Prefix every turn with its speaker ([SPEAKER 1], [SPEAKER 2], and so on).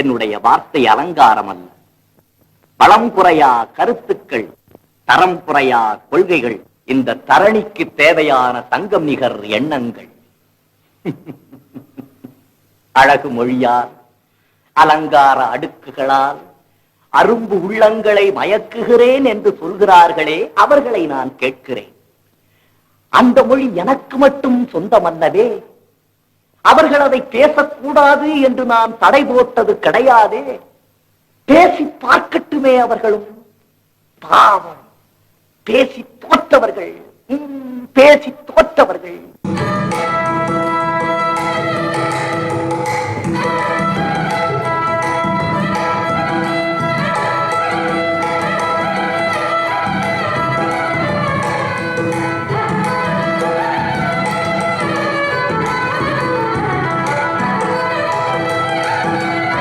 [SPEAKER 1] என்னுடைய வார்த்தை அலங்காரம் அல்ல. பலம் குறையா கருத்துக்கள், தரம் குறையா கொள்கைகள், இந்த தரணிக்கு தேவையான தங்கம் நிகர் எண்ணங்கள். அழகு மொழியால், அலங்கார அடுக்குகளால் அரும்பு உள்ளங்களை மயக்குகிறேன் என்று சொல்கிறார்களே, அவர்களை நான் கேட்கிறேன். அந்த மொழி எனக்கு மட்டும் சொந்தமல்லவே. அவர்கள் அதை பேசக்கூடாது என்று நான் தடை போட்டது கிடையாதே. பேசி பார்க்கட்டுமே அவர்களும். பாவம், பேசி தோற்றவர்கள், பேசி தோற்றவர்கள்.